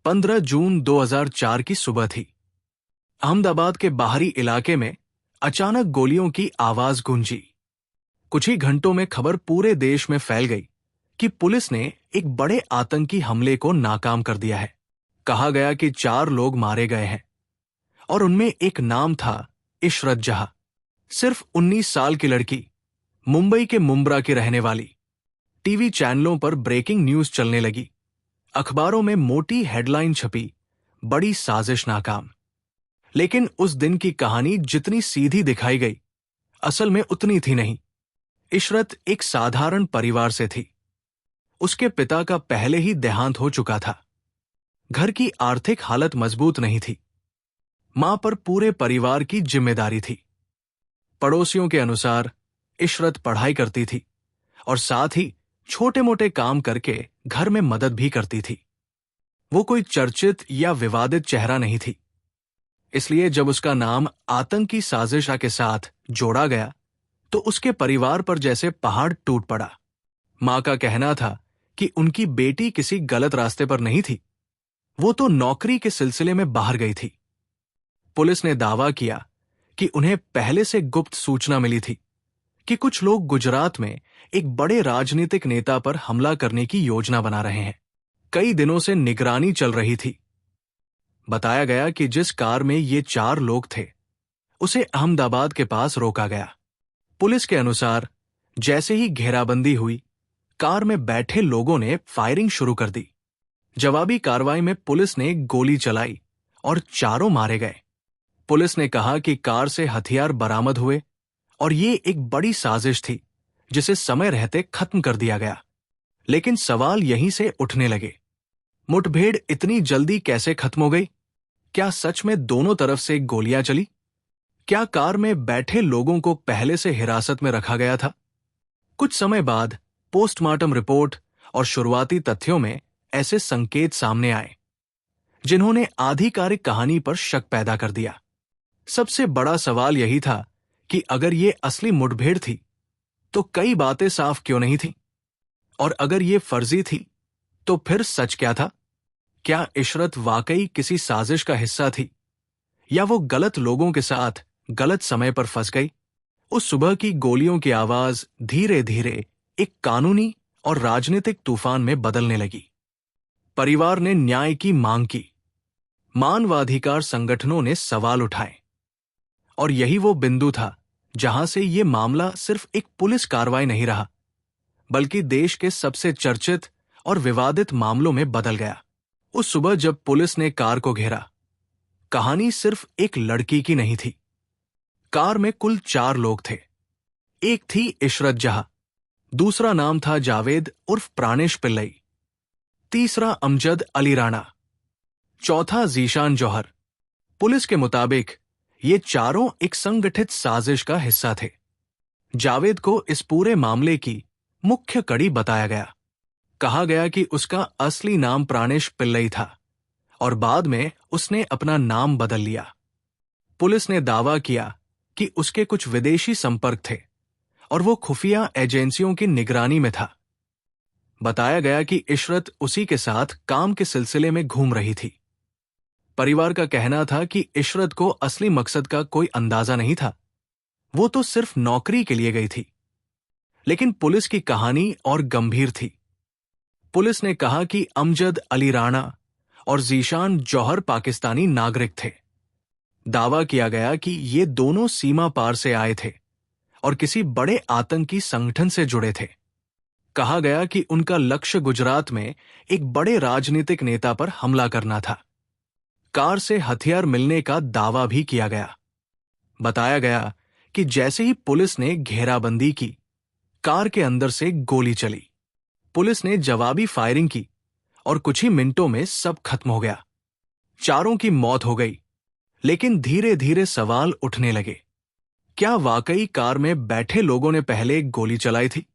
15 जून 2004 की सुबह थी। अहमदाबाद के बाहरी इलाके में अचानक गोलियों की आवाज गूंजी। कुछ ही घंटों में खबर पूरे देश में फैल गई कि पुलिस ने एक बड़े आतंकी हमले को नाकाम कर दिया है। कहा गया कि 4 लोग मारे गए हैं और उनमें एक नाम था इशरत जहां। सिर्फ 19 साल की लड़की, मुंबई के मुंब्रा की रहने वाली। टीवी चैनलों पर ब्रेकिंग न्यूज चलने लगी। अखबारों में मोटी हेडलाइन छपी, बड़ी साजिश नाकाम। लेकिन उस दिन की कहानी जितनी सीधी दिखाई गई, असल में उतनी थी नहीं। इशरत एक साधारण परिवार से थी। उसके पिता का पहले ही देहांत हो चुका था। घर की आर्थिक हालत मजबूत नहीं थी। मां पर पूरे परिवार की जिम्मेदारी थी। पड़ोसियों के अनुसार इशरत पढ़ाई करती थी और साथ ही छोटे मोटे काम करके घर में मदद भी करती थी। वो कोई चर्चित या विवादित चेहरा नहीं थी। इसलिए जब उसका नाम आतंकी साजिश के साथ जोड़ा गया तो उसके परिवार पर जैसे पहाड़ टूट पड़ा। मां का कहना था कि उनकी बेटी किसी गलत रास्ते पर नहीं थी, वो तो नौकरी के सिलसिले में बाहर गई थी। पुलिस ने दावा किया कि उन्हें पहले से गुप्त सूचना मिली थी कि कुछ लोग गुजरात में एक बड़े राजनीतिक नेता पर हमला करने की योजना बना रहे हैं। कई दिनों से निगरानी चल रही थी। बताया गया कि जिस कार में ये 4 लोग थे, उसे अहमदाबाद के पास रोका गया। पुलिस के अनुसार जैसे ही घेराबंदी हुई, कार में बैठे लोगों ने फायरिंग शुरू कर दी। जवाबी कार्रवाई में पुलिस ने गोली चलाई और 4 मारे गए। पुलिस ने कहा कि कार से हथियार बरामद हुए और ये एक बड़ी साजिश थी जिसे समय रहते खत्म कर दिया गया। लेकिन सवाल यहीं से उठने लगे, मुठभेड़ इतनी जल्दी कैसे खत्म हो गई? क्या सच में दोनों तरफ से गोलियां चली? क्या कार में बैठे लोगों को पहले से हिरासत में रखा गया था? कुछ समय बाद पोस्टमार्टम रिपोर्ट और शुरुआती तथ्यों में ऐसे संकेत सामने आए जिन्होंने आधिकारिक कहानी पर शक पैदा कर दिया। सबसे बड़ा सवाल यही था कि अगर ये असली मुठभेड़ थी तो कई बातें साफ क्यों नहीं थी? और अगर ये फर्जी थी तो फिर सच क्या था? क्या इशरत वाकई किसी साजिश का हिस्सा थी या वो गलत लोगों के साथ गलत समय पर फंस गई? उस सुबह की गोलियों की आवाज धीरे धीरे एक कानूनी और राजनीतिक तूफान में बदलने लगी। परिवार ने न्याय की मांग की, मानवाधिकार संगठनों ने सवाल उठाए और यही वो बिंदु था जहां से ये मामला सिर्फ एक पुलिस कार्रवाई नहीं रहा, बल्कि देश के सबसे चर्चित और विवादित मामलों में बदल गया। उस सुबह जब पुलिस ने कार को घेरा, कहानी सिर्फ एक लड़की की नहीं थी। कार में कुल 4 लोग थे। एक थी इशरत जहां, दूसरा नाम था जावेद उर्फ प्राणेश पिल्लई, तीसरा अमजद अली राणा, चौथा जीशान जौहर। पुलिस के मुताबिक ये चारों एक संगठित साजिश का हिस्सा थे। जावेद को इस पूरे मामले की मुख्य कड़ी बताया गया। कहा गया कि उसका असली नाम प्राणेश पिल्लई था और बाद में उसने अपना नाम बदल लिया। पुलिस ने दावा किया कि उसके कुछ विदेशी संपर्क थे और वो खुफिया एजेंसियों की निगरानी में था। बताया गया कि इशरत उसी के साथ काम के सिलसिले में घूम रही थी। परिवार का कहना था कि इशरत को असली मकसद का कोई अंदाजा नहीं था, वो तो सिर्फ नौकरी के लिए गई थी। लेकिन पुलिस की कहानी और गंभीर थी। पुलिस ने कहा कि अमजद अली राणा और जीशान जौहर पाकिस्तानी नागरिक थे। दावा किया गया कि ये दोनों सीमा पार से आए थे और किसी बड़े आतंकी संगठन से जुड़े थे। कहा गया कि उनका लक्ष्य गुजरात में एक बड़े राजनीतिक नेता पर हमला करना था। कार से हथियार मिलने का दावा भी किया गया। बताया गया कि जैसे ही पुलिस ने घेराबंदी की, कार के अंदर से गोली चली। पुलिस ने जवाबी फायरिंग की और कुछ ही मिनटों में सब खत्म हो गया। 4 की मौत हो गई। लेकिन धीरे धीरे सवाल उठने लगे, क्या वाकई कार में बैठे लोगों ने पहले गोली चलाई थी?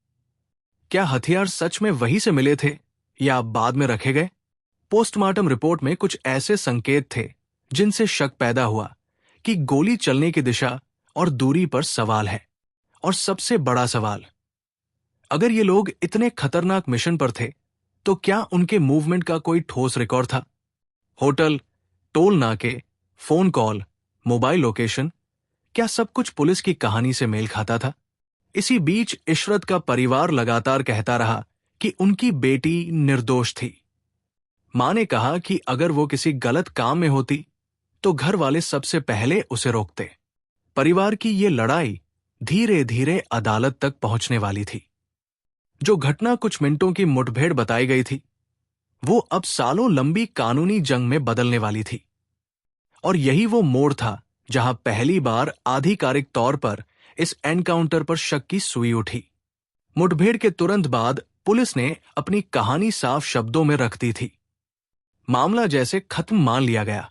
क्या हथियार सच में वहीं से मिले थे या बाद में रखे गए? पोस्टमार्टम रिपोर्ट में कुछ ऐसे संकेत थे जिनसे शक पैदा हुआ कि गोली चलने की दिशा और दूरी पर सवाल है। और सबसे बड़ा सवाल, अगर ये लोग इतने खतरनाक मिशन पर थे तो क्या उनके मूवमेंट का कोई ठोस रिकॉर्ड था? होटल, टोल नाके, फोन कॉल, मोबाइल लोकेशन, क्या सब कुछ पुलिस की कहानी से मेल खाता था? इसी बीच इशरत का परिवार लगातार कहता रहा कि उनकी बेटी निर्दोष थी। मां ने कहा कि अगर वो किसी गलत काम में होती तो घर वाले सबसे पहले उसे रोकते। परिवार की ये लड़ाई धीरे धीरे अदालत तक पहुंचने वाली थी। जो घटना कुछ मिनटों की मुठभेड़ बताई गई थी, वो अब सालों लंबी कानूनी जंग में बदलने वाली थी। और यही वो मोड़ था जहां पहली बार आधिकारिक तौर पर इस एनकाउंटर पर शक की सुई उठी। मुठभेड़ के तुरंत बाद पुलिस ने अपनी कहानी साफ शब्दों में रख दी थी। मामला जैसे खत्म मान लिया गया।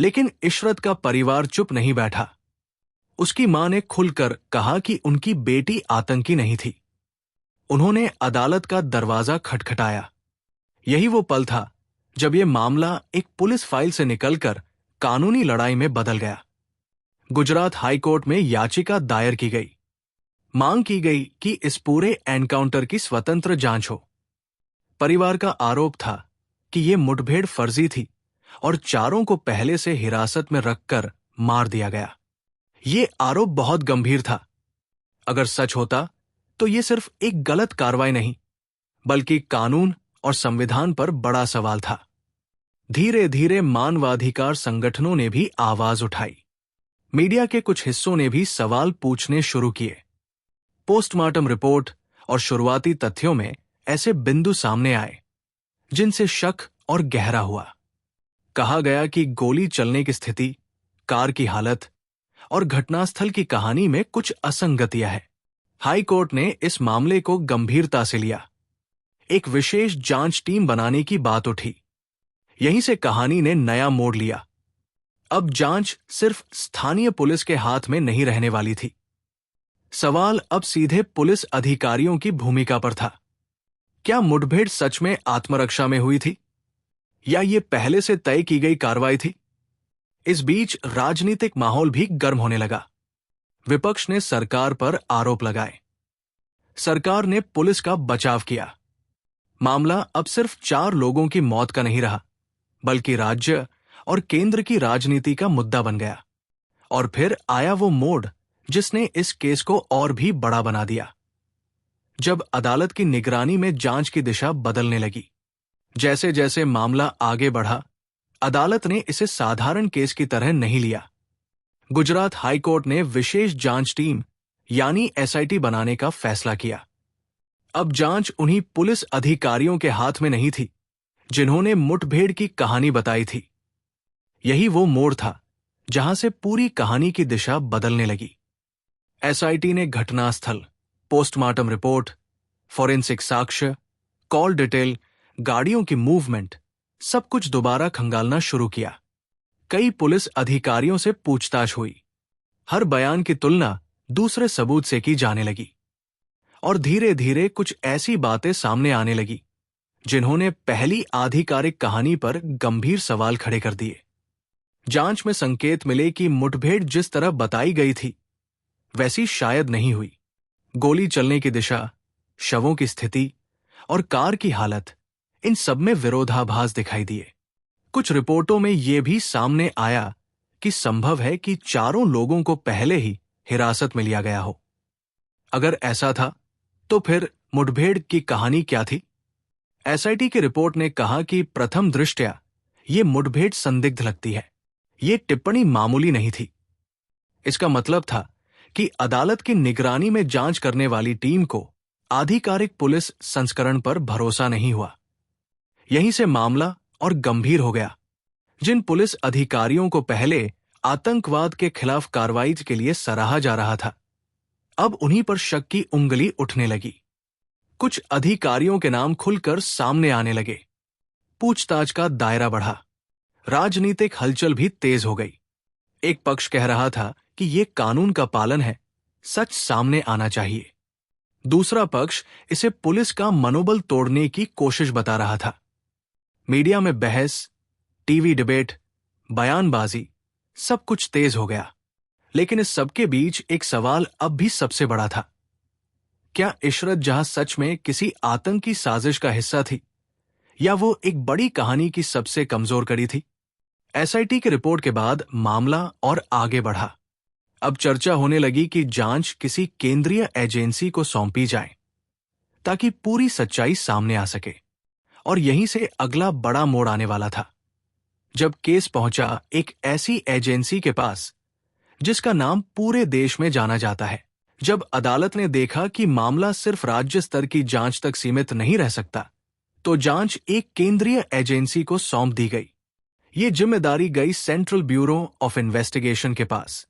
लेकिन इशरत का परिवार चुप नहीं बैठा। उसकी मां ने खुलकर कहा कि उनकी बेटी आतंकी नहीं थी। उन्होंने अदालत का दरवाजा खटखटाया। यही वो पल था जब यह मामला एक पुलिस फाइल से निकलकर कानूनी लड़ाई में बदल गया। गुजरात हाईकोर्ट में याचिका दायर की गई। मांग की गई कि इस पूरे एनकाउंटर की स्वतंत्र जांच हो। परिवार का आरोप था कि यह मुठभेड़ फर्जी थी और चारों को पहले से हिरासत में रखकर मार दिया गया। ये आरोप बहुत गंभीर था। अगर सच होता तो यह सिर्फ एक गलत कार्रवाई नहीं, बल्कि कानून और संविधान पर बड़ा सवाल था। धीरे धीरे मानवाधिकार संगठनों ने भी आवाज उठाई। मीडिया के कुछ हिस्सों ने भी सवाल पूछने शुरू किए। पोस्टमार्टम रिपोर्ट और शुरुआती तथ्यों में ऐसे बिंदु सामने आए जिनसे शक और गहरा हुआ। कहा गया कि गोली चलने की स्थिति, कार की हालत और घटनास्थल की कहानी में कुछ असंगतियां हैं। हाई कोर्ट ने इस मामले को गंभीरता से लिया। एक विशेष जांच टीम बनाने की बात उठी। यहीं से कहानी ने नया मोड़ लिया। अब जांच सिर्फ स्थानीय पुलिस के हाथ में नहीं रहने वाली थी। सवाल अब सीधे पुलिस अधिकारियों की भूमिका पर था। क्या मुठभेड़ सच में आत्मरक्षा में हुई थी, या ये पहले से तय की गई कार्रवाई थी? इस बीच राजनीतिक माहौल भी गर्म होने लगा। विपक्ष ने सरकार पर आरोप लगाए। सरकार ने पुलिस का बचाव किया। मामला अब सिर्फ 4 लोगों की मौत का नहीं रहा, बल्कि राज्य और केंद्र की राजनीति का मुद्दा बन गया। और फिर आया वो मोड़ जिसने इस केस को और भी बड़ा बना दिया। जब अदालत की निगरानी में जांच की दिशा बदलने लगी। जैसे जैसे मामला आगे बढ़ा, अदालत ने इसे साधारण केस की तरह नहीं लिया। गुजरात हाईकोर्ट ने विशेष जांच टीम यानी एसआईटी बनाने का फैसला किया। अब जांच उन्हीं पुलिस अधिकारियों के हाथ में नहीं थी जिन्होंने मुठभेड़ की कहानी बताई थी। यही वो मोड़ था जहां से पूरी कहानी की दिशा बदलने लगी। एसआईटी ने घटनास्थल, पोस्टमार्टम रिपोर्ट, फॉरेंसिक साक्ष्य, कॉल डिटेल, गाड़ियों की मूवमेंट, सब कुछ दोबारा खंगालना शुरू किया। कई पुलिस अधिकारियों से पूछताछ हुई। हर बयान की तुलना दूसरे सबूत से की जाने लगी। और धीरे धीरे कुछ ऐसी बातें सामने आने लगी जिन्होंने पहली आधिकारिक कहानी पर गंभीर सवाल खड़े कर दिए। जांच में संकेत मिले कि मुठभेड़ जिस तरह बताई गई थी वैसी शायद नहीं हुई। गोली चलने की दिशा, शवों की स्थिति और कार की हालत, इन सब में विरोधाभास दिखाई दिए। कुछ रिपोर्टों में यह भी सामने आया कि संभव है कि 4 लोगों को पहले ही हिरासत में लिया गया हो। अगर ऐसा था तो फिर मुठभेड़ की कहानी क्या थी? एसआईटी की रिपोर्ट ने कहा कि प्रथम दृष्टया ये मुठभेड़ संदिग्ध लगती है। ये टिप्पणी मामूली नहीं थी। इसका मतलब था कि अदालत की निगरानी में जांच करने वाली टीम को आधिकारिक पुलिस संस्करण पर भरोसा नहीं हुआ। यहीं से मामला और गंभीर हो गया। जिन पुलिस अधिकारियों को पहले आतंकवाद के खिलाफ कार्रवाई के लिए सराहा जा रहा था, अब उन्हीं पर शक की उंगली उठने लगी। कुछ अधिकारियों के नाम खुलकर सामने आने लगे। पूछताछ का दायरा बढ़ा। राजनीतिक हलचल भी तेज हो गई। एक पक्ष कह रहा था कि यह कानून का पालन है, सच सामने आना चाहिए। दूसरा पक्ष इसे पुलिस का मनोबल तोड़ने की कोशिश बता रहा था। मीडिया में बहस, टीवी डिबेट, बयानबाजी, सब कुछ तेज हो गया। लेकिन इस सबके बीच एक सवाल अब भी सबसे बड़ा था। क्या इशरत जहां सच में किसी आतंकी साजिश का हिस्सा थी, या वो एक बड़ी कहानी की सबसे कमजोर कड़ी थी? एसआईटी की रिपोर्ट के बाद मामला और आगे बढ़ा। अब चर्चा होने लगी कि जांच किसी केंद्रीय एजेंसी को सौंपी जाए ताकि पूरी सच्चाई सामने आ सके। और यहीं से अगला बड़ा मोड़ आने वाला था, जब केस पहुंचा एक ऐसी एजेंसी के पास जिसका नाम पूरे देश में जाना जाता है। जब अदालत ने देखा कि मामला सिर्फ राज्य स्तर की जांच तक सीमित नहीं रह सकता, तो जांच एक केंद्रीय एजेंसी को सौंप दी गई। ये जिम्मेदारी गई सेंट्रल ब्यूरो ऑफ इन्वेस्टिगेशन के पास।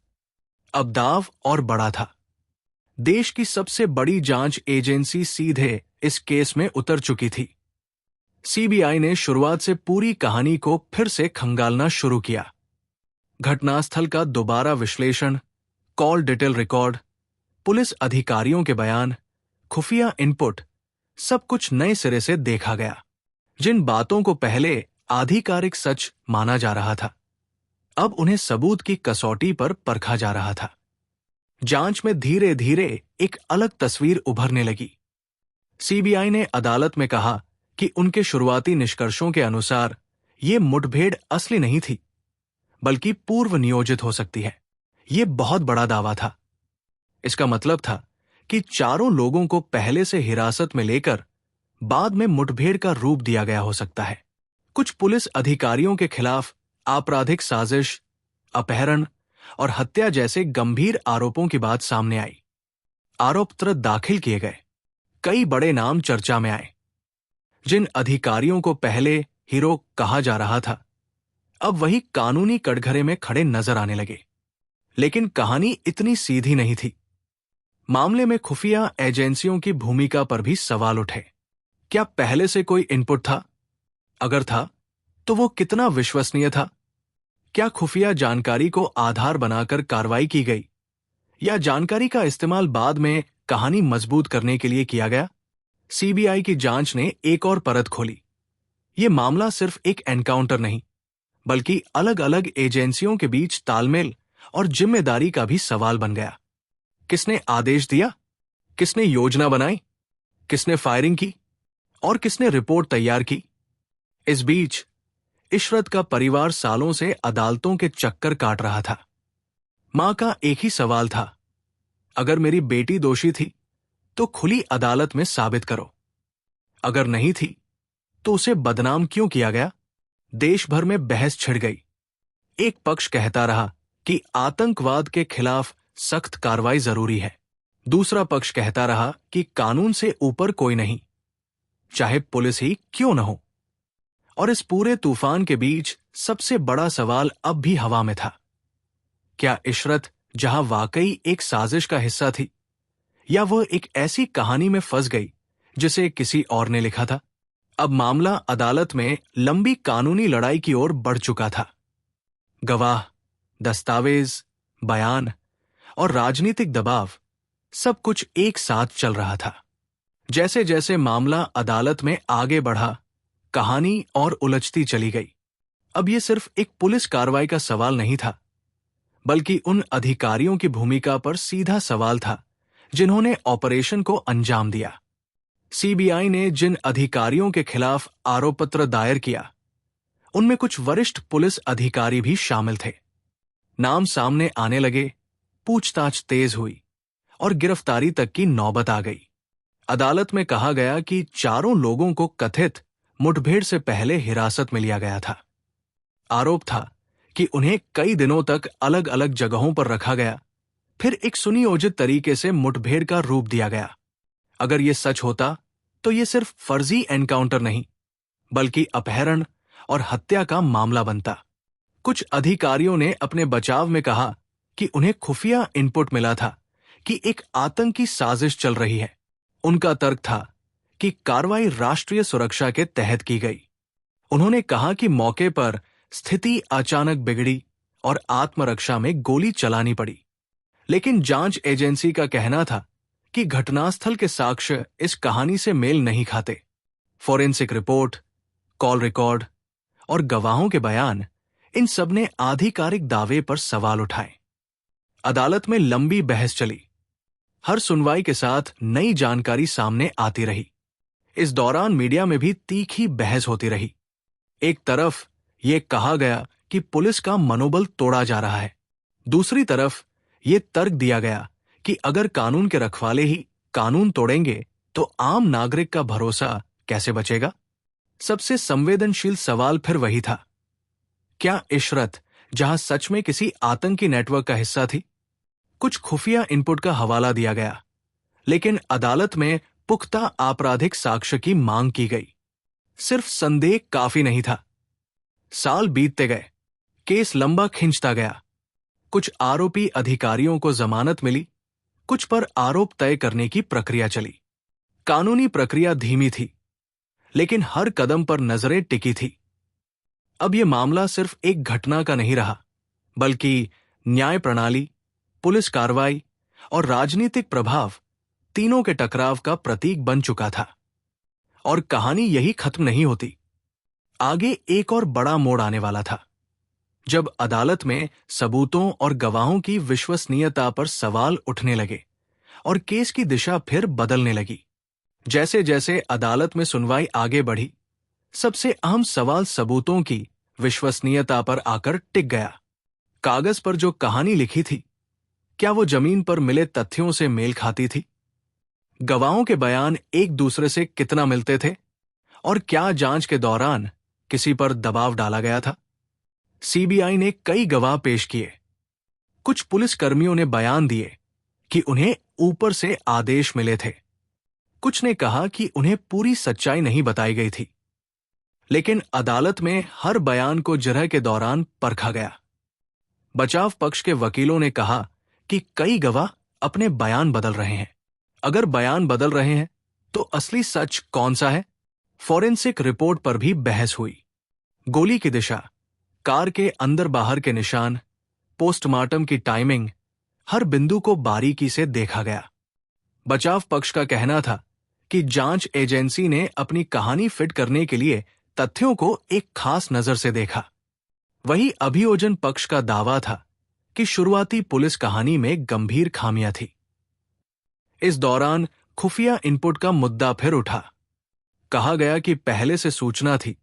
अब दाव और बड़ा था। देश की सबसे बड़ी जांच एजेंसी सीधे इस केस में उतर चुकी थी। सीबीआई ने शुरुआत से पूरी कहानी को फिर से खंगालना शुरू किया। घटनास्थल का दोबारा विश्लेषण, कॉल डिटेल रिकॉर्ड, पुलिस अधिकारियों के बयान, खुफिया इनपुट, सब कुछ नए सिरे से देखा गया। जिन बातों को पहले आधिकारिक सच माना जा रहा था, अब उन्हें सबूत की कसौटी पर परखा जा रहा था। जांच में धीरे धीरे एक अलग तस्वीर उभरने लगी। सीबीआई ने अदालत में कहा कि उनके शुरुआती निष्कर्षों के अनुसार ये मुठभेड़ असली नहीं थी, बल्कि पूर्व नियोजित हो सकती है। ये बहुत बड़ा दावा था। इसका मतलब था कि चारों लोगों को पहले से हिरासत में लेकर बाद में मुठभेड़ का रूप दिया गया हो सकता है। कुछ पुलिस अधिकारियों के खिलाफ आपराधिक साजिश, अपहरण और हत्या जैसे गंभीर आरोपों की बात सामने आई। आरोप पत्र दाखिल किए गए। कई बड़े नाम चर्चा में आए। जिन अधिकारियों को पहले हीरो कहा जा रहा था, अब वही कानूनी कटघरे में खड़े नजर आने लगे। लेकिन कहानी इतनी सीधी नहीं थी। मामले में खुफिया एजेंसियों की भूमिका पर भी सवाल उठे। क्या पहले से कोई इनपुट था? अगर था, तो वो कितना विश्वसनीय था? क्या खुफिया जानकारी को आधार बनाकर कार्रवाई की गई, या जानकारी का इस्तेमाल बाद में कहानी मजबूत करने के लिए किया गया? सीबीआई की जांच ने एक और परत खोली। ये मामला सिर्फ एक एनकाउंटर नहीं, बल्कि अलग अलग एजेंसियों के बीच तालमेल और जिम्मेदारी का भी सवाल बन गया। किसने आदेश दिया? किसने योजना बनाई? किसने फायरिंग की? और किसने रिपोर्ट तैयार की? इस बीच इशरत का परिवार सालों से अदालतों के चक्कर काट रहा था। मां का एक ही सवाल था, अगर मेरी बेटी दोषी थी तो खुली अदालत में साबित करो। अगर नहीं थी तो उसे बदनाम क्यों किया गया? देश भर में बहस छिड़ गई। एक पक्ष कहता रहा कि आतंकवाद के खिलाफ सख्त कार्रवाई जरूरी है। दूसरा पक्ष कहता रहा कि कानून से ऊपर कोई नहीं, चाहे पुलिस ही क्यों न हो। और इस पूरे तूफान के बीच सबसे बड़ा सवाल अब भी हवा में था। क्या इशरत जहां वाकई एक साजिश का हिस्सा थी, या वह एक ऐसी कहानी में फंस गई जिसे किसी और ने लिखा था? अब मामला अदालत में लंबी कानूनी लड़ाई की ओर बढ़ चुका था। गवाह, दस्तावेज, बयान और राजनीतिक दबाव, सब कुछ एक साथ चल रहा था। जैसे जैसे मामला अदालत में आगे बढ़ा, कहानी और उलझती चली गई। अब यह सिर्फ एक पुलिस कार्रवाई का सवाल नहीं था, बल्कि उन अधिकारियों की भूमिका पर सीधा सवाल था जिन्होंने ऑपरेशन को अंजाम दिया। सीबीआई ने जिन अधिकारियों के खिलाफ आरोप पत्र दायर किया, उनमें कुछ वरिष्ठ पुलिस अधिकारी भी शामिल थे। नाम सामने आने लगे, पूछताछ तेज हुई और गिरफ्तारी तक की नौबत आ गई। अदालत में कहा गया कि चारों लोगों को कथित मुठभेड़ से पहले हिरासत में लिया गया था। आरोप था कि उन्हें कई दिनों तक अलग अलग जगहों पर रखा गया, फिर एक सुनियोजित तरीके से मुठभेड़ का रूप दिया गया। अगर यह सच होता तो यह सिर्फ फर्जी एनकाउंटर नहीं, बल्कि अपहरण और हत्या का मामला बनता। कुछ अधिकारियों ने अपने बचाव में कहा कि उन्हें खुफिया इनपुट मिला था कि एक आतंकी साजिश चल रही है। उनका तर्क था कि कार्रवाई राष्ट्रीय सुरक्षा के तहत की गई। उन्होंने कहा कि मौके पर स्थिति अचानक बिगड़ी और आत्मरक्षा में गोली चलानी पड़ी। लेकिन जांच एजेंसी का कहना था कि घटनास्थल के साक्ष्य इस कहानी से मेल नहीं खाते। फोरेंसिक रिपोर्ट, कॉल रिकॉर्ड और गवाहों के बयान, इन सब ने आधिकारिक दावे पर सवाल उठाए। अदालत में लंबी बहस चली। हर सुनवाई के साथ नई जानकारी सामने आती रही। इस दौरान मीडिया में भी तीखी बहस होती रही। एक तरफ ये कहा गया कि पुलिस का मनोबल तोड़ा जा रहा है, दूसरी तरफ ये तर्क दिया गया कि अगर कानून के रखवाले ही कानून तोड़ेंगे तो आम नागरिक का भरोसा कैसे बचेगा। सबसे संवेदनशील सवाल फिर वही था, क्या इशरत जहां सच में किसी आतंकी नेटवर्क का हिस्सा थी? कुछ खुफिया इनपुट का हवाला दिया गया, लेकिन अदालत में पुख्ता आपराधिक साक्ष्य की मांग की गई। सिर्फ संदेह काफी नहीं था। साल बीतते गए, केस लंबा खिंचता गया। कुछ आरोपी अधिकारियों को जमानत मिली, कुछ पर आरोप तय करने की प्रक्रिया चली। कानूनी प्रक्रिया धीमी थी, लेकिन हर कदम पर नजरें टिकी थी। अब यह मामला सिर्फ एक घटना का नहीं रहा, बल्कि न्याय प्रणाली, पुलिस कार्रवाई और राजनीतिक प्रभाव तीनों के टकराव का प्रतीक बन चुका था। और कहानी यही खत्म नहीं होती। आगे एक और बड़ा मोड़ आने वाला था, जब अदालत में सबूतों और गवाहों की विश्वसनीयता पर सवाल उठने लगे और केस की दिशा फिर बदलने लगी। जैसे जैसे अदालत में सुनवाई आगे बढ़ी, सबसे अहम सवाल सबूतों की विश्वसनीयता पर आकर टिक गया। कागज पर जो कहानी लिखी थी, क्या वो जमीन पर मिले तथ्यों से मेल खाती थी? गवाहों के बयान एक दूसरे से कितना मिलते थे? और क्या जांच के दौरान किसी पर दबाव डाला गया था? सीबीआई ने कई गवाह पेश किए। कुछ पुलिसकर्मियों ने बयान दिए कि उन्हें ऊपर से आदेश मिले थे। कुछ ने कहा कि उन्हें पूरी सच्चाई नहीं बताई गई थी। लेकिन अदालत में हर बयान को जिरह के दौरान परखा गया। बचाव पक्ष के वकीलों ने कहा कि कई गवाह अपने बयान बदल रहे हैं। अगर बयान बदल रहे हैं तो असली सच कौन सा है? फॉरेंसिक रिपोर्ट पर भी बहस हुई। गोली की दिशा, कार के अंदर बाहर के निशान, पोस्टमार्टम की टाइमिंग, हर बिंदु को बारीकी से देखा गया। बचाव पक्ष का कहना था कि जांच एजेंसी ने अपनी कहानी फिट करने के लिए तथ्यों को एक खास नजर से देखा। वही अभियोजन पक्ष का दावा था कि शुरुआती पुलिस कहानी में गंभीर खामियां थी। इस दौरान खुफिया इनपुट का मुद्दा फिर उठा। कहा गया कि पहले से सूचना थी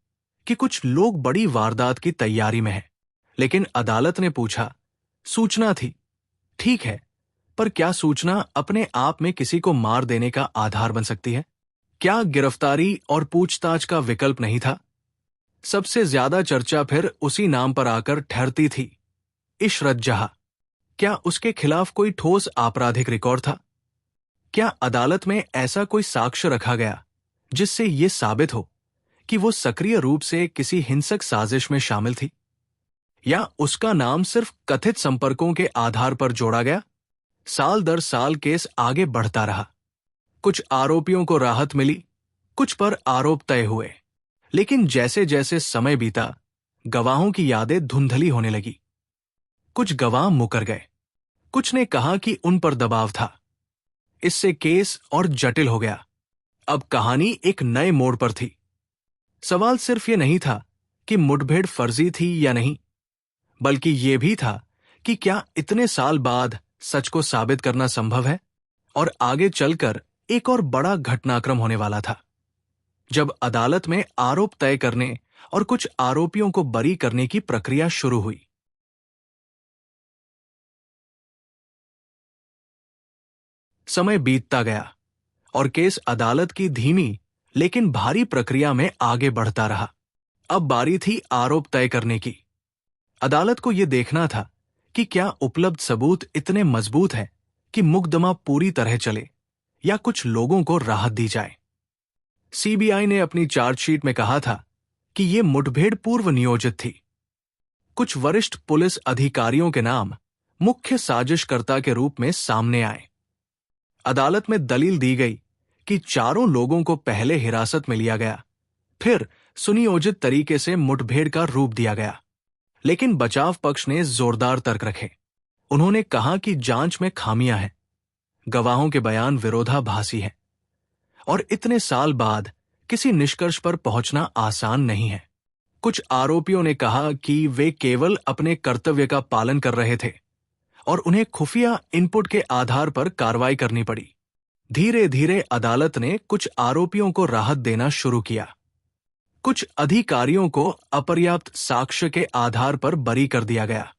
कि कुछ लोग बड़ी वारदात की तैयारी में हैं, लेकिन अदालत ने पूछा, सूचना थी, ठीक है, पर क्या सूचना अपने आप में किसी को मार देने का आधार बन सकती है? क्या गिरफ्तारी और पूछताछ का विकल्प नहीं था? सबसे ज्यादा चर्चा फिर उसी नाम पर आकर ठहरती थी, इशरत जहां। क्या उसके खिलाफ कोई ठोस आपराधिक रिकॉर्ड था? क्या अदालत में ऐसा कोई साक्ष्य रखा गया जिससे यह साबित हो कि वो सक्रिय रूप से किसी हिंसक साजिश में शामिल थी? या उसका नाम सिर्फ कथित संपर्कों के आधार पर जोड़ा गया? साल दर साल केस आगे बढ़ता रहा। कुछ आरोपियों को राहत मिली, कुछ पर आरोप तय हुए, लेकिन जैसे जैसे समय बीता, गवाहों की यादें धुंधली होने लगी। कुछ गवाह मुकर गए, कुछ ने कहा कि उन पर दबाव था। इससे केस और जटिल हो गया। अब कहानी एक नए मोड़ पर थी। सवाल सिर्फ ये नहीं था कि मुठभेड़ फर्जी थी या नहीं, बल्कि ये भी था कि क्या इतने साल बाद सच को साबित करना संभव है? और आगे चलकर एक और बड़ा घटनाक्रम होने वाला था, जब अदालत में आरोप तय करने और कुछ आरोपियों को बरी करने की प्रक्रिया शुरू हुई। समय बीतता गया और केस अदालत की धीमी लेकिन भारी प्रक्रिया में आगे बढ़ता रहा। अब बारी थी आरोप तय करने की। अदालत को यह देखना था कि क्या उपलब्ध सबूत इतने मजबूत हैं कि मुकदमा पूरी तरह चले या कुछ लोगों को राहत दी जाए। सीबीआई ने अपनी चार्जशीट में कहा था कि यह मुठभेड़ पूर्व नियोजित थी। कुछ वरिष्ठ पुलिस अधिकारियों के नाम मुख्य साजिशकर्ता के रूप में सामने आए। अदालत में दलील दी गई कि चारों लोगों को पहले हिरासत में लिया गया, फिर सुनियोजित तरीके से मुठभेड़ का रूप दिया गया। लेकिन बचाव पक्ष ने जोरदार तर्क रखे। उन्होंने कहा कि जांच में खामियां हैं, गवाहों के बयान विरोधाभासी हैं और इतने साल बाद किसी निष्कर्ष पर पहुंचना आसान नहीं है। कुछ आरोपियों ने कहा कि वे केवल अपने कर्तव्य का पालन कर रहे थे और उन्हें खुफिया इनपुट के आधार पर कार्रवाई करनी पड़ी। धीरे धीरे अदालत ने कुछ आरोपियों को राहत देना शुरू किया। कुछ अधिकारियों को अपर्याप्त साक्ष्य के आधार पर बरी कर दिया गया।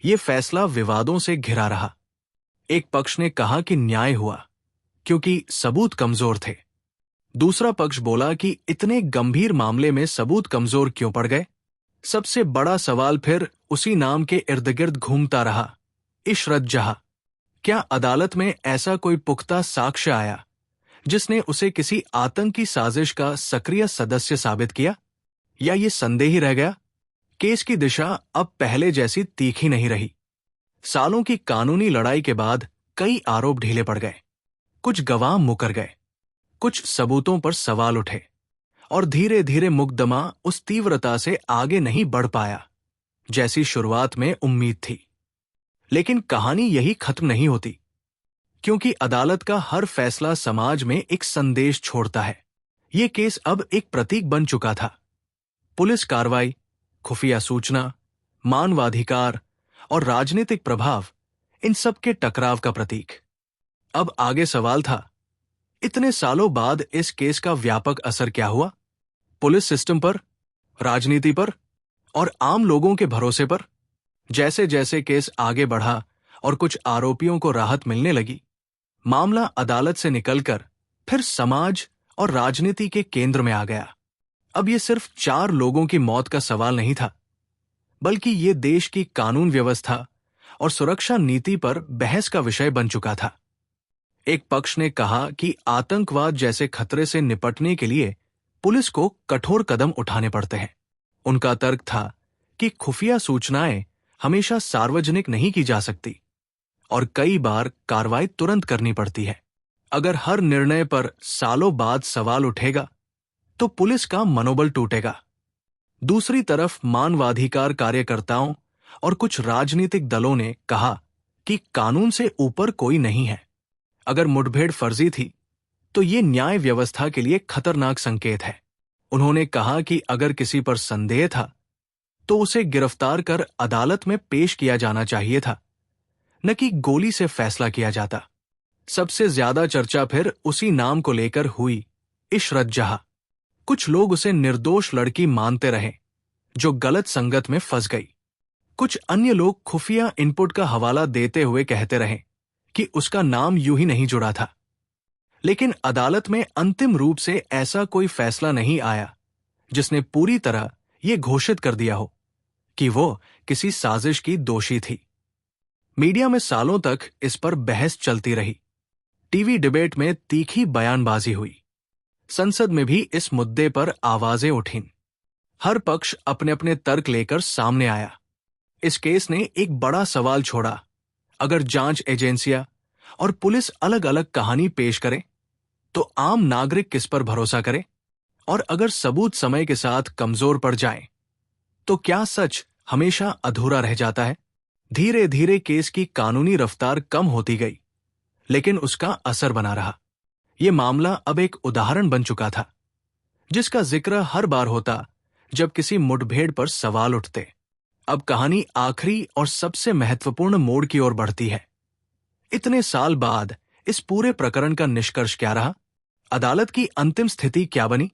ये फैसला विवादों से घिरा रहा। एक पक्ष ने कहा कि न्याय हुआ क्योंकि सबूत कमजोर थे। दूसरा पक्ष बोला कि इतने गंभीर मामले में सबूत कमजोर क्यों पड़ गए। सबसे बड़ा सवाल फिर उसी नाम के इर्द गिर्द घूमता रहा, इशरत जहां। क्या अदालत में ऐसा कोई पुख्ता साक्ष्य आया जिसने उसे किसी आतंकी साजिश का सक्रिय सदस्य साबित किया, या ये संदेह ही रह गया? केस की दिशा अब पहले जैसी तीखी नहीं रही। सालों की कानूनी लड़ाई के बाद कई आरोप ढीले पड़ गए, कुछ गवाह मुकर गए, कुछ सबूतों पर सवाल उठे, और धीरे धीरे मुकदमा उस तीव्रता से आगे नहीं बढ़ पाया जैसी शुरुआत में उम्मीद थी। लेकिन कहानी यही खत्म नहीं होती, क्योंकि अदालत का हर फैसला समाज में एक संदेश छोड़ता है। ये केस अब एक प्रतीक बन चुका था। पुलिस कार्रवाई, खुफिया सूचना, मानवाधिकार और राजनीतिक प्रभाव, इन सब के टकराव का प्रतीक। अब आगे सवाल था, इतने सालों बाद इस केस का व्यापक असर क्या हुआ? पुलिस सिस्टम पर, राजनीति पर और आम लोगों के भरोसे पर? जैसे जैसे केस आगे बढ़ा और कुछ आरोपियों को राहत मिलने लगी, मामला अदालत से निकलकर फिर समाज और राजनीति के केंद्र में आ गया। अब यह सिर्फ 4 लोगों की मौत का सवाल नहीं था, बल्कि ये देश की कानून व्यवस्था और सुरक्षा नीति पर बहस का विषय बन चुका था। एक पक्ष ने कहा कि आतंकवाद जैसे खतरे से निपटने के लिए पुलिस को कठोर कदम उठाने पड़ते हैं। उनका तर्क था कि खुफिया सूचनाएं हमेशा सार्वजनिक नहीं की जा सकती और कई बार कार्रवाई तुरंत करनी पड़ती है। अगर हर निर्णय पर सालों बाद सवाल उठेगा तो पुलिस का मनोबल टूटेगा। दूसरी तरफ मानवाधिकार कार्यकर्ताओं और कुछ राजनीतिक दलों ने कहा कि कानून से ऊपर कोई नहीं है। अगर मुठभेड़ फर्जी थी तो ये न्याय व्यवस्था के लिए खतरनाक संकेत है। उन्होंने कहा कि अगर किसी पर संदेह था तो उसे गिरफ्तार कर अदालत में पेश किया जाना चाहिए था, न कि गोली से फैसला किया जाता। सबसे ज्यादा चर्चा फिर उसी नाम को लेकर हुई, इशरत जहां। कुछ लोग उसे निर्दोष लड़की मानते रहे जो गलत संगत में फंस गई। कुछ अन्य लोग खुफिया इनपुट का हवाला देते हुए कहते रहे कि उसका नाम यूं ही नहीं जुड़ा था। लेकिन अदालत में अंतिम रूप से ऐसा कोई फैसला नहीं आया जिसने पूरी तरह यह घोषित कर दिया हो कि वो किसी साजिश की दोषी थी। मीडिया में सालों तक इस पर बहस चलती रही। टीवी डिबेट में तीखी बयानबाजी हुई। संसद में भी इस मुद्दे पर आवाजें उठीं। हर पक्ष अपने अपने तर्क लेकर सामने आया। इस केस ने एक बड़ा सवाल छोड़ा, अगर जांच एजेंसियां और पुलिस अलग अलग कहानी पेश करें तो आम नागरिक किस पर भरोसा करे? और अगर सबूत समय के साथ कमजोर पड़ जाएं, तो क्या सच हमेशा अधूरा रह जाता है? धीरे धीरे केस की कानूनी रफ्तार कम होती गई, लेकिन उसका असर बना रहा। यह मामला अब एक उदाहरण बन चुका था, जिसका जिक्र हर बार होता जब किसी मुठभेड़ पर सवाल उठते। अब कहानी आखिरी और सबसे महत्वपूर्ण मोड़ की ओर बढ़ती है। इतने साल बाद इस पूरे प्रकरण का निष्कर्ष क्या रहा? अदालत की अंतिम स्थिति क्या बनी?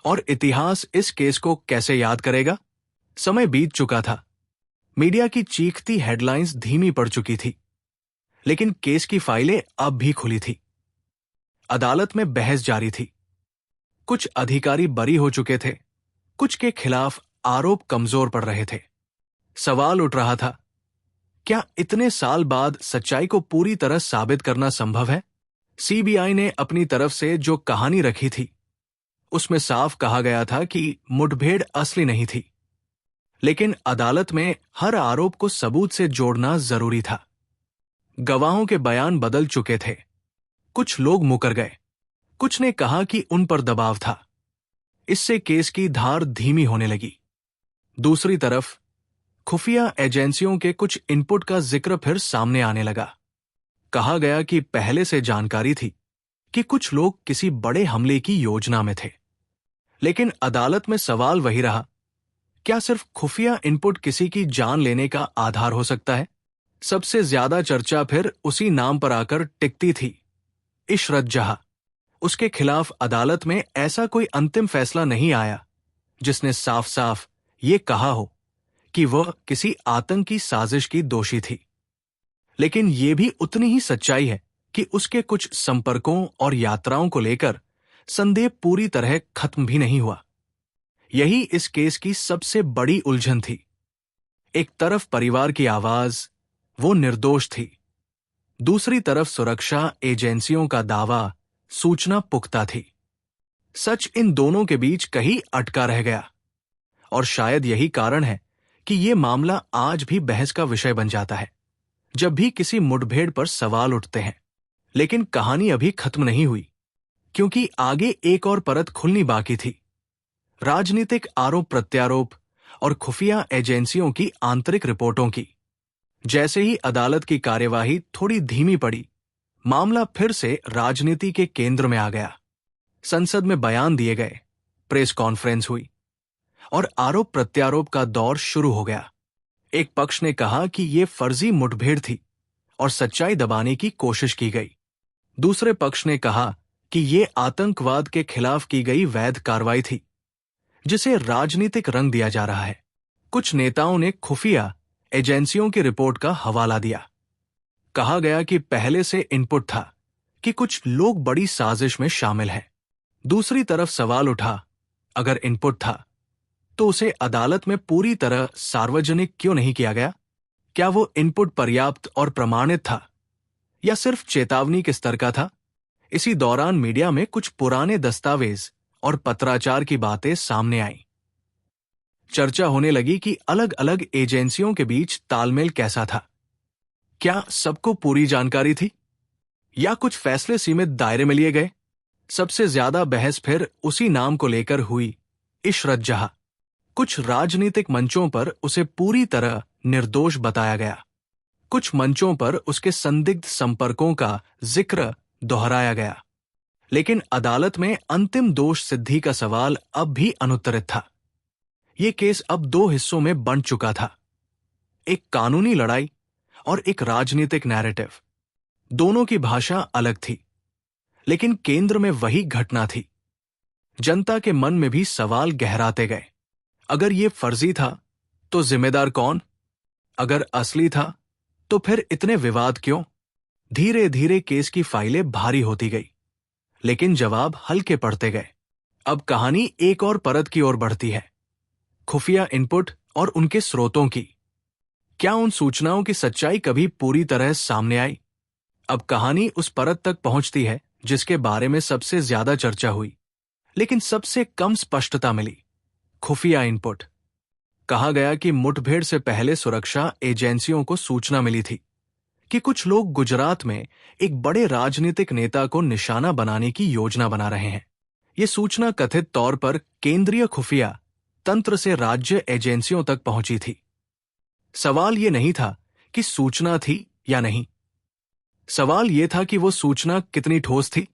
और इतिहास इस केस को कैसे याद करेगा? समय बीत चुका था। मीडिया की चीखती हेडलाइंस धीमी पड़ चुकी थी, लेकिन केस की फाइलें अब भी खुली थी। अदालत में बहस जारी थी। कुछ अधिकारी बरी हो चुके थे, कुछ के खिलाफ आरोप कमजोर पड़ रहे थे। सवाल उठ रहा था, क्या इतने साल बाद सच्चाई को पूरी तरह साबित करना संभव है? सीबीआई ने अपनी तरफ से जो कहानी रखी थी, उसमें साफ कहा गया था कि मुठभेड़ असली नहीं थी, लेकिन अदालत में हर आरोप को सबूत से जोड़ना जरूरी था। गवाहों के बयान बदल चुके थे। कुछ लोग मुकर गए, कुछ ने कहा कि उन पर दबाव था। इससे केस की धार धीमी होने लगी। दूसरी तरफ खुफिया एजेंसियों के कुछ इनपुट का जिक्र फिर सामने आने लगा। कहा गया कि पहले से जानकारी थी कि कुछ लोग किसी बड़े हमले की योजना में थे। लेकिन अदालत में सवाल वही रहा, क्या सिर्फ खुफिया इनपुट किसी की जान लेने का आधार हो सकता है? सबसे ज्यादा चर्चा फिर उसी नाम पर आकर टिकती थी, इशरत जहां। उसके खिलाफ अदालत में ऐसा कोई अंतिम फैसला नहीं आया जिसने साफ साफ ये कहा हो कि वह किसी आतंकी साजिश की दोषी थी। लेकिन यह भी उतनी ही सच्चाई है कि उसके कुछ संपर्कों और यात्राओं को लेकर संदेह पूरी तरह खत्म भी नहीं हुआ। यही इस केस की सबसे बड़ी उलझन थी। एक तरफ परिवार की आवाज, वो निर्दोष थी। दूसरी तरफ सुरक्षा एजेंसियों का दावा, सूचना पुख्ता थी। सच इन दोनों के बीच कहीं अटका रह गया। और शायद यही कारण है कि ये मामला आज भी बहस का विषय बन जाता है जब भी किसी मुठभेड़ पर सवाल उठते हैं। लेकिन कहानी अभी खत्म नहीं हुई, क्योंकि आगे एक और परत खुलनी बाकी थी। राजनीतिक आरोप प्रत्यारोप और खुफिया एजेंसियों की आंतरिक रिपोर्टों की। जैसे ही अदालत की कार्यवाही थोड़ी धीमी पड़ी, मामला फिर से राजनीति के केंद्र में आ गया। संसद में बयान दिए गए, प्रेस कॉन्फ्रेंस हुई और आरोप प्रत्यारोप का दौर शुरू हो गया। एक पक्ष ने कहा कि यह फर्जी मुठभेड़ थी और सच्चाई दबाने की कोशिश की गई। दूसरे पक्ष ने कहा कि यह आतंकवाद के खिलाफ की गई वैध कार्रवाई थी जिसे राजनीतिक रंग दिया जा रहा है। कुछ नेताओं ने खुफिया एजेंसियों की रिपोर्ट का हवाला दिया। कहा गया कि पहले से इनपुट था कि कुछ लोग बड़ी साजिश में शामिल हैं। दूसरी तरफ सवाल उठा, अगर इनपुट था तो उसे अदालत में पूरी तरह सार्वजनिक क्यों नहीं किया गया? क्या वो इनपुट पर्याप्त और प्रमाणित था या सिर्फ चेतावनी के स्तर का था? इसी दौरान मीडिया में कुछ पुराने दस्तावेज और पत्राचार की बातें सामने आईं। चर्चा होने लगी कि अलग अलग एजेंसियों के बीच तालमेल कैसा था। क्या सबको पूरी जानकारी थी या कुछ फैसले सीमित दायरे में लिए गए? सबसे ज्यादा बहस फिर उसी नाम को लेकर हुई, इशरत जहां। कुछ राजनीतिक मंचों पर उसे पूरी तरह निर्दोष बताया गया। कुछ मंचों पर उसके संदिग्ध संपर्कों का जिक्र दोहराया गया। लेकिन अदालत में अंतिम दोष सिद्धि का सवाल अब भी अनुत्तरित था। यह केस अब दो हिस्सों में बंट चुका था, एक कानूनी लड़ाई और एक राजनीतिक नैरेटिव। दोनों की भाषा अलग थी, लेकिन केंद्र में वही घटना थी। जनता के मन में भी सवाल गहराते गए। अगर ये फर्जी था तो जिम्मेदार कौन? अगर असली था तो फिर इतने विवाद क्यों? धीरे धीरे केस की फाइलें भारी होती गई, लेकिन जवाब हल्के पड़ते गए। अब कहानी एक और परत की ओर बढ़ती है, खुफिया इनपुट और उनके स्रोतों की। क्या उन सूचनाओं की सच्चाई कभी पूरी तरह सामने आई? अब कहानी उस परत तक पहुंचती है जिसके बारे में सबसे ज्यादा चर्चा हुई, लेकिन सबसे कम स्पष्टता मिली, खुफिया इनपुट। कहा गया कि मुठभेड़ से पहले सुरक्षा एजेंसियों को सूचना मिली थी कि कुछ लोग गुजरात में एक बड़े राजनीतिक नेता को निशाना बनाने की योजना बना रहे हैं। ये सूचना कथित तौर पर केंद्रीय खुफिया तंत्र से राज्य एजेंसियों तक पहुंची थी। सवाल ये नहीं था कि सूचना थी या नहीं। सवाल यह था कि वो सूचना कितनी ठोस थी।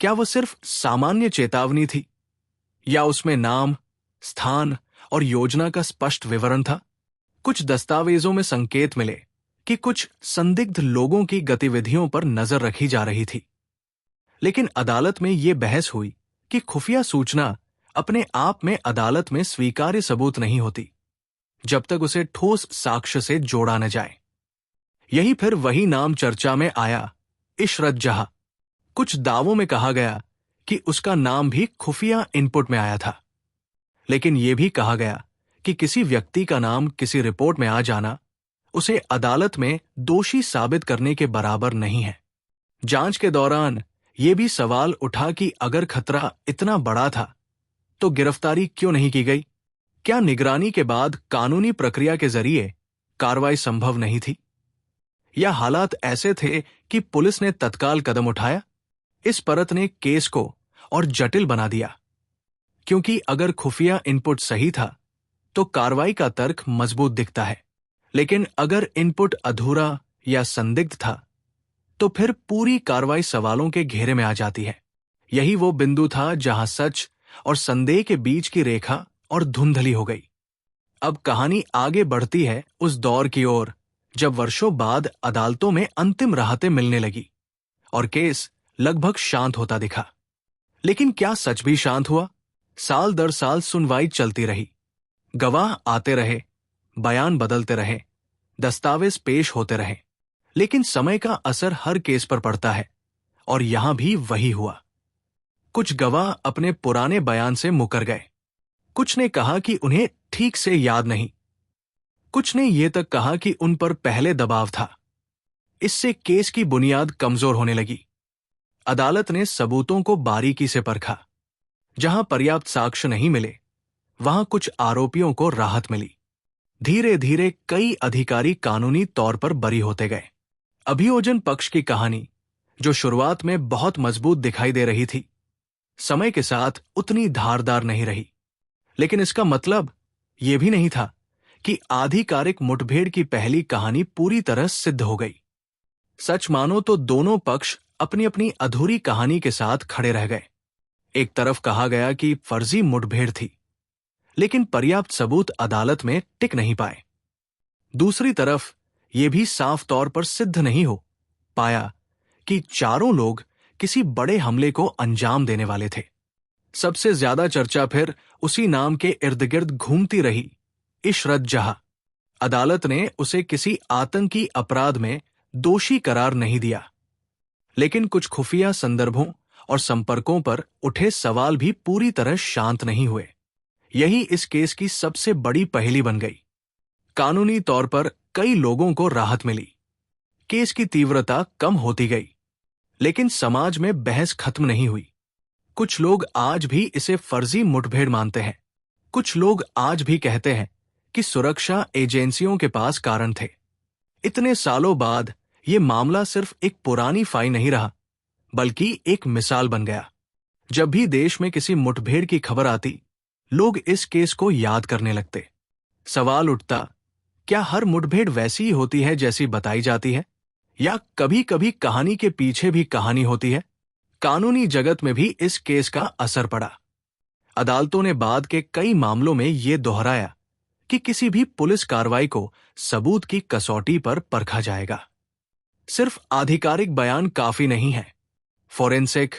क्या वो सिर्फ सामान्य चेतावनी थी या उसमें नाम, स्थान और योजना का स्पष्ट विवरण था? कुछ दस्तावेजों में संकेत मिले कि कुछ संदिग्ध लोगों की गतिविधियों पर नजर रखी जा रही थी। लेकिन अदालत में यह बहस हुई कि खुफिया सूचना अपने आप में अदालत में स्वीकार्य सबूत नहीं होती जब तक उसे ठोस साक्ष्य से जोड़ा न जाए। यही फिर वही नाम चर्चा में आया, इशरत जहां। कुछ दावों में कहा गया कि उसका नाम भी खुफिया इनपुट में आया था, लेकिन यह भी कहा गया कि किसी व्यक्ति का नाम किसी रिपोर्ट में आ जाना उसे अदालत में दोषी साबित करने के बराबर नहीं है। जांच के दौरान यह भी सवाल उठा कि अगर खतरा इतना बड़ा था तो गिरफ्तारी क्यों नहीं की गई? क्या निगरानी के बाद कानूनी प्रक्रिया के जरिए कार्रवाई संभव नहीं थी? या हालात ऐसे थे कि पुलिस ने तत्काल कदम उठाया? इस परत ने केस को और जटिल बना दिया, क्योंकि अगर खुफिया इनपुट सही था तो कार्रवाई का तर्क मजबूत दिखता है, लेकिन अगर इनपुट अधूरा या संदिग्ध था तो फिर पूरी कार्रवाई सवालों के घेरे में आ जाती है। यही वो बिंदु था जहां सच और संदेह के बीच की रेखा और धुंधली हो गई। अब कहानी आगे बढ़ती है उस दौर की ओर जब वर्षों बाद अदालतों में अंतिम राहतें मिलने लगी और केस लगभग शांत होता दिखा। लेकिन क्या सच भी शांत हुआ? साल दर साल सुनवाई चलती रही, गवाह आते रहे, बयान बदलते रहे, दस्तावेज पेश होते रहे, लेकिन समय का असर हर केस पर पड़ता है, और यहां भी वही हुआ। कुछ गवाह अपने पुराने बयान से मुकर गए। कुछ ने कहा कि उन्हें ठीक से याद नहीं। कुछ ने यह तक कहा कि उन पर पहले दबाव था। इससे केस की बुनियाद कमजोर होने लगी। अदालत ने सबूतों को बारीकी से परखा। जहां पर्याप्त साक्ष्य नहीं मिले, वहां कुछ आरोपियों को राहत मिली। धीरे धीरे कई अधिकारी कानूनी तौर पर बरी होते गए। अभियोजन पक्ष की कहानी, जो शुरुआत में बहुत मजबूत दिखाई दे रही थी, समय के साथ उतनी धारदार नहीं रही। लेकिन इसका मतलब यह भी नहीं था कि आधिकारिक मुठभेड़ की पहली कहानी पूरी तरह सिद्ध हो गई। सच मानो तो दोनों पक्ष अपनी अपनी अधूरी कहानी के साथ खड़े रह गए। एक तरफ कहा गया कि फर्जी मुठभेड़ थी, लेकिन पर्याप्त सबूत अदालत में टिक नहीं पाए। दूसरी तरफ यह भी साफ तौर पर सिद्ध नहीं हो पाया कि चारों लोग किसी बड़े हमले को अंजाम देने वाले थे। सबसे ज्यादा चर्चा फिर उसी नाम के इर्द गिर्द घूमती रही, इशरत जहां। अदालत ने उसे किसी आतंकी अपराध में दोषी करार नहीं दिया, लेकिन कुछ खुफिया संदर्भों और संपर्कों पर उठे सवाल भी पूरी तरह शांत नहीं हुए। यही इस केस की सबसे बड़ी पहेली बन गई। कानूनी तौर पर कई लोगों को राहत मिली, केस की तीव्रता कम होती गई, लेकिन समाज में बहस खत्म नहीं हुई। कुछ लोग आज भी इसे फर्जी मुठभेड़ मानते हैं। कुछ लोग आज भी कहते हैं कि सुरक्षा एजेंसियों के पास कारण थे। इतने सालों बाद यह मामला सिर्फ एक पुरानी फाइल नहीं रहा, बल्कि एक मिसाल बन गया। जब भी देश में किसी मुठभेड़ की खबर आती, लोग इस केस को याद करने लगते। सवाल उठता, क्या हर मुठभेड़ वैसी ही होती है जैसी बताई जाती है, या कभी कभी कहानी के पीछे भी कहानी होती है? कानूनी जगत में भी इस केस का असर पड़ा। अदालतों ने बाद के कई मामलों में यह दोहराया कि किसी भी पुलिस कार्रवाई को सबूत की कसौटी पर परखा जाएगा। सिर्फ आधिकारिक बयान काफी नहीं है। फोरेंसिक,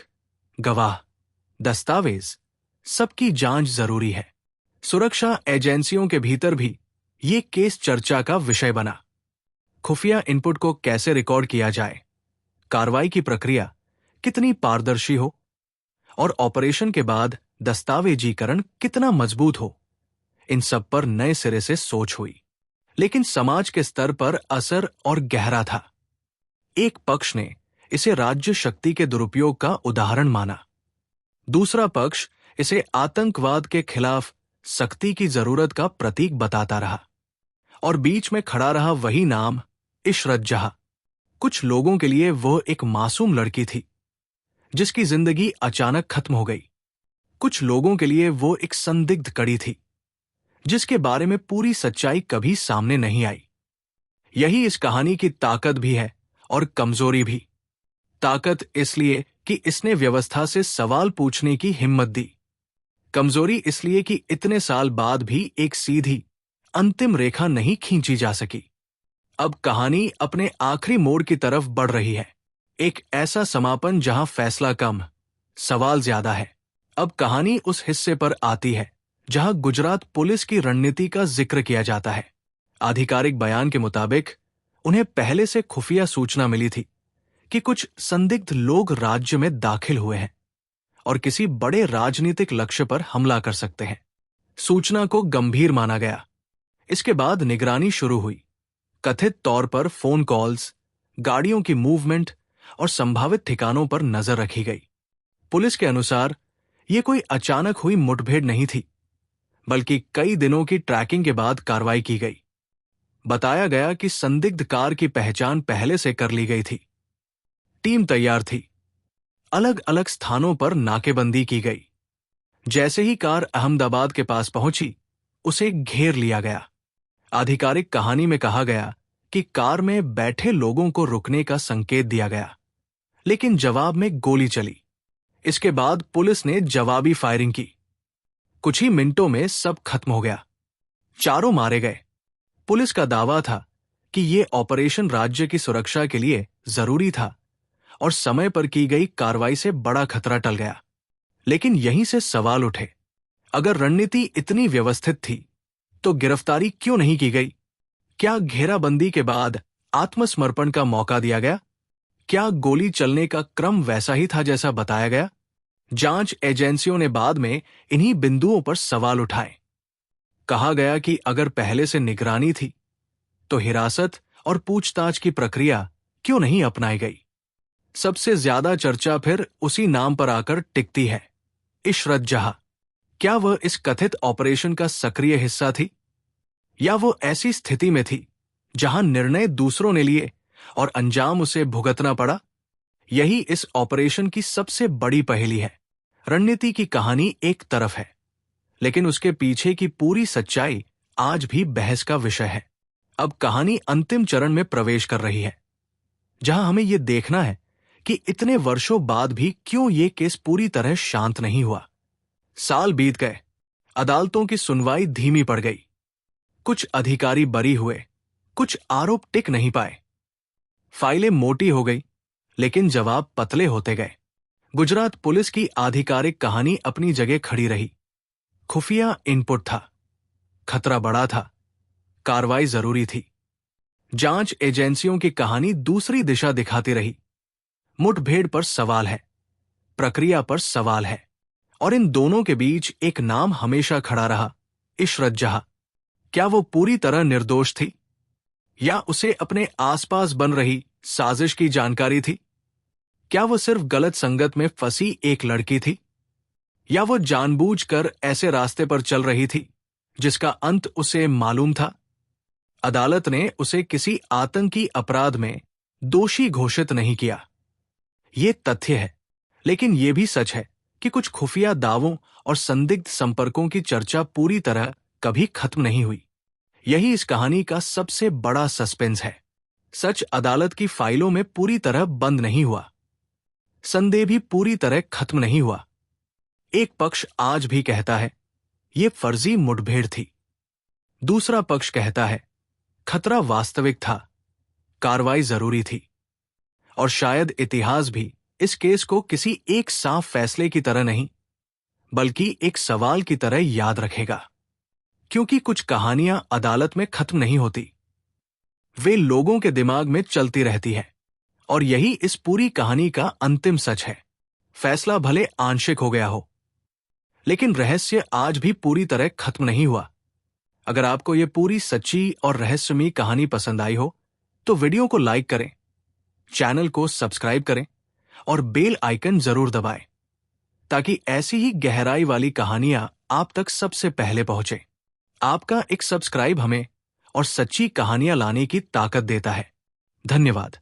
गवाह, दस्तावेज, सबकी जांच जरूरी है। सुरक्षा एजेंसियों के भीतर भी ये केस चर्चा का विषय बना। खुफिया इनपुट को कैसे रिकॉर्ड किया जाए, कार्रवाई की प्रक्रिया कितनी पारदर्शी हो, और ऑपरेशन के बाद दस्तावेजीकरण कितना मजबूत हो, इन सब पर नए सिरे से सोच हुई। लेकिन समाज के स्तर पर असर और गहरा था। एक पक्ष ने इसे राज्य शक्ति के दुरुपयोग का उदाहरण माना। दूसरा पक्ष इसे आतंकवाद के खिलाफ सख्ती की जरूरत का प्रतीक बताता रहा। और बीच में खड़ा रहा वही नाम, इशरत जहां। कुछ लोगों के लिए वह एक मासूम लड़की थी जिसकी जिंदगी अचानक खत्म हो गई। कुछ लोगों के लिए वो एक संदिग्ध कड़ी थी जिसके बारे में पूरी सच्चाई कभी सामने नहीं आई। यही इस कहानी की ताकत भी है और कमजोरी भी। ताकत इसलिए कि इसने व्यवस्था से सवाल पूछने की हिम्मत दी। कमजोरी इसलिए कि इतने साल बाद भी एक सीधी अंतिम रेखा नहीं खींची जा सकी। अब कहानी अपने आखिरी मोड़ की तरफ बढ़ रही है। एक ऐसा समापन जहां फैसला कम, सवाल ज्यादा है। अब कहानी उस हिस्से पर आती है जहां गुजरात पुलिस की रणनीति का जिक्र किया जाता है। आधिकारिक बयान के मुताबिक उन्हें पहले से खुफिया सूचना मिली थी कि कुछ संदिग्ध लोग राज्य में दाखिल हुए हैं और किसी बड़े राजनीतिक लक्ष्य पर हमला कर सकते हैं। सूचना को गंभीर माना गया। इसके बाद निगरानी शुरू हुई। कथित तौर पर फोन कॉल्स, गाड़ियों की मूवमेंट और संभावित ठिकानों पर नजर रखी गई। पुलिस के अनुसार यह कोई अचानक हुई मुठभेड़ नहीं थी, बल्कि कई दिनों की ट्रैकिंग के बाद कार्रवाई की गई। बताया गया कि संदिग्ध कार की पहचान पहले से कर ली गई थी। टीम तैयार थी। अलग अलग स्थानों पर नाकेबंदी की गई। जैसे ही कार अहमदाबाद के पास पहुंची, उसे घेर लिया गया। आधिकारिक कहानी में कहा गया कि कार में बैठे लोगों को रुकने का संकेत दिया गया, लेकिन जवाब में गोली चली। इसके बाद पुलिस ने जवाबी फायरिंग की। कुछ ही मिनटों में सब खत्म हो गया। चारों मारे गए। पुलिस का दावा था कि यह ऑपरेशन राज्य की सुरक्षा के लिए जरूरी था और समय पर की गई कार्रवाई से बड़ा खतरा टल गया। लेकिन यहीं से सवाल उठे, अगर रणनीति इतनी व्यवस्थित थी तो गिरफ्तारी क्यों नहीं की गई? क्या घेराबंदी के बाद आत्मसमर्पण का मौका दिया गया? क्या गोली चलने का क्रम वैसा ही था जैसा बताया गया? जांच एजेंसियों ने बाद में इन्हीं बिंदुओं पर सवाल उठाए। कहा गया कि अगर पहले से निगरानी थी तो हिरासत और पूछताछ की प्रक्रिया क्यों नहीं अपनाई गई? सबसे ज्यादा चर्चा फिर उसी नाम पर आकर टिकती है, इशरत जहां। क्या वह इस कथित ऑपरेशन का सक्रिय हिस्सा थी, या वो ऐसी स्थिति में थी जहां निर्णय दूसरों ने लिए और अंजाम उसे भुगतना पड़ा? यही इस ऑपरेशन की सबसे बड़ी पहेली है। रणनीति की कहानी एक तरफ है, लेकिन उसके पीछे की पूरी सच्चाई आज भी बहस का विषय है। अब कहानी अंतिम चरण में प्रवेश कर रही है, जहां हमें यह देखना है कि इतने वर्षों बाद भी क्यों ये केस पूरी तरह शांत नहीं हुआ। साल बीत गए, अदालतों की सुनवाई धीमी पड़ गई, कुछ अधिकारी बरी हुए, कुछ आरोप टिक नहीं पाए। फाइलें मोटी हो गई, लेकिन जवाब पतले होते गए। गुजरात पुलिस की आधिकारिक कहानी अपनी जगह खड़ी रही। खुफिया इनपुट था, खतरा बड़ा था, कार्रवाई जरूरी थी। जांच एजेंसियों की कहानी दूसरी दिशा दिखाती रही। मुठभेड़ पर सवाल है, प्रक्रिया पर सवाल है, और इन दोनों के बीच एक नाम हमेशा खड़ा रहा, इशरत जहां। क्या वो पूरी तरह निर्दोष थी, या उसे अपने आसपास बन रही साजिश की जानकारी थी? क्या वो सिर्फ गलत संगत में फंसी एक लड़की थी, या वो जानबूझकर ऐसे रास्ते पर चल रही थी जिसका अंत उसे मालूम था? अदालत ने उसे किसी आतंकी अपराध में दोषी घोषित नहीं किया। ये तथ्य है, लेकिन यह भी सच है कि कुछ खुफिया दावों और संदिग्ध संपर्कों की चर्चा पूरी तरह कभी खत्म नहीं हुई। यही इस कहानी का सबसे बड़ा सस्पेंस है। सच अदालत की फाइलों में पूरी तरह बंद नहीं हुआ, संदेह भी पूरी तरह खत्म नहीं हुआ। एक पक्ष आज भी कहता है यह फर्जी मुठभेड़ थी, दूसरा पक्ष कहता है खतरा वास्तविक था, कार्रवाई जरूरी थी। और शायद इतिहास भी इस केस को किसी एक साफ फैसले की तरह नहीं, बल्कि एक सवाल की तरह याद रखेगा। क्योंकि कुछ कहानियां अदालत में खत्म नहीं होती, वे लोगों के दिमाग में चलती रहती है, और यही इस पूरी कहानी का अंतिम सच है। फैसला भले आंशिक हो गया हो, लेकिन रहस्य आज भी पूरी तरह खत्म नहीं हुआ। अगर आपको यह पूरी सच्ची और रहस्यमयी कहानी पसंद आई हो तो वीडियो को लाइक करें, चैनल को सब्सक्राइब करें और बेल आइकन जरूर दबाएं, ताकि ऐसी ही गहराई वाली कहानियां आप तक सबसे पहले पहुंचे। आपका एक सब्सक्राइब हमें और सच्ची कहानियां लाने की ताकत देता है। धन्यवाद।